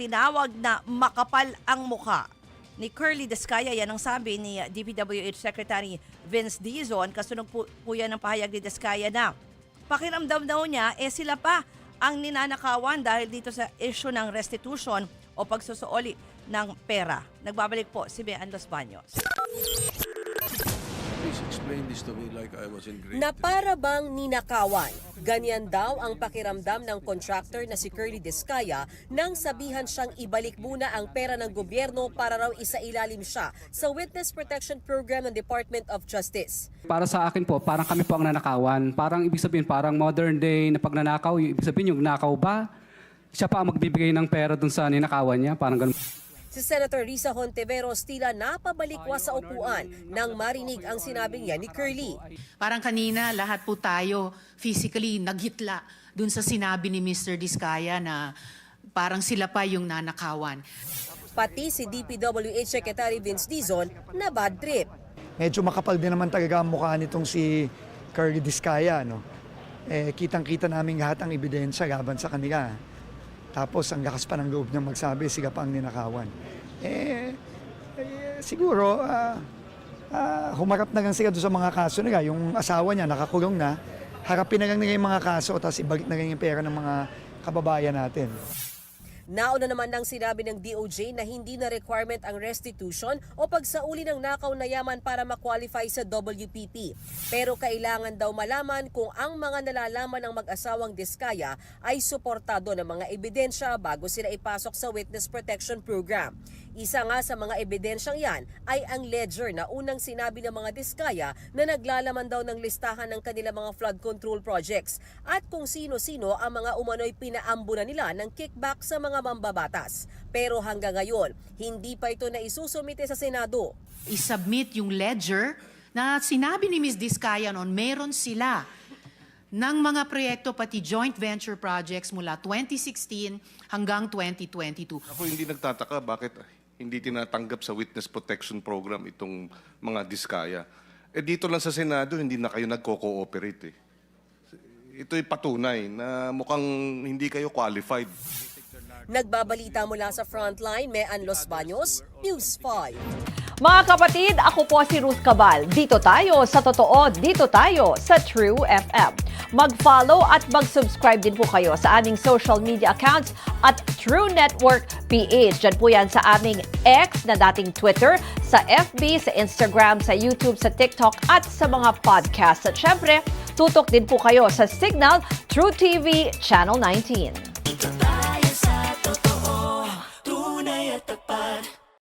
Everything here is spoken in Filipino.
tinawag na makapal ang mukha ni Curly Descaya. Yan ang sabi ni DPWH Secretary Vince Dizon. Kasunod po yan ng pahayag ni Descaya na pakiramdam daw niya, sila pa ang ninanakawan dahil dito sa issue ng restitution o pagsusuoli ng pera. Nagbabalik po si Bean Los Baños. Please explain this to me like I was in grade. Na para bang ninakawan. Ganyan daw ang pakiramdam ng contractor na si Curly Descaya nang sabihan siyang ibalik muna ang pera ng gobyerno para raw isailalim siya sa Witness Protection Program ng Department of Justice. Para sa akin po, parang kami po ang nanakawan. Parang ibig sabihin, parang modern day na pagnanakaw, ibig sabihin yung nakaw ba? Siya pa ang magbibigay ng pera dun sa ninakawan niya, parang ganun. Si Senator Risa Hontiveros tila napabalikwa sa upuan nang marinig ang sinabi niya ni Curly. Parang kanina, lahat po tayo physically naghitla dun sa sinabi ni Mr. Descaya na parang sila pa yung nanakawan. Pati si DPWH Secretary Vince Dizon na bad trip. Medyo makapal din naman talaga ang mukha nitong si Curly Descaya. No? Kitang-kita namin lahat ang ebidensya laban sa kanila. Tapos ang lakas pa ng loob niya magsabi, sila pa ang ninakawan. Siguro, humarap na lang sila doon sa mga kaso nila. Yung asawa niya nakakulong na, harapin na lang nila yung mga kaso tapos ibalik na lang yung pera ng mga kababayan natin. Nauna naman nang sinabi ng DOJ na hindi na requirement ang restitution o pagsauli ng nakaw na yaman para ma-qualify sa WPP. Pero kailangan daw malaman kung ang mga nalalaman ng mag-asawang Descaya ay suportado ng mga ebidensya bago sila ipasok sa Witness Protection Program. Isa nga sa mga ebidensyang yan ay ang ledger na unang sinabi ng mga Descaya na naglalaman daw ng listahan ng kanilang mga flood control projects at kung sino-sino ang mga umano'y pinaambunan nila ng kickback sa mga mambabatas. Pero hanggang ngayon, hindi pa ito na isusumite sa Senado. I-submit yung ledger na sinabi ni Ms. Descaya noon, meron sila ng mga proyekto pati joint venture projects mula 2016 hanggang 2022. Ako hindi nagtataka bakit hindi tinatanggap sa Witness Protection Program itong mga Descaya. Dito lang sa Senado, hindi na kayo nagko-cooperate. Ito'y patunay na mukhang hindi kayo qualified. Nagbabalita mula sa Frontline, Mean Los Baños, News 5. Mga kapatid, ako po si Ruth Cabal. Dito tayo sa totoo, dito tayo sa True FM. Mag-follow at mag-subscribe din po kayo sa aming social media accounts at True Network PH. Diyan po yan sa aming X na dating Twitter, sa FB, sa Instagram, sa YouTube, sa TikTok at sa mga podcasts. At syempre, tutok din po kayo sa Signal True TV Channel 19.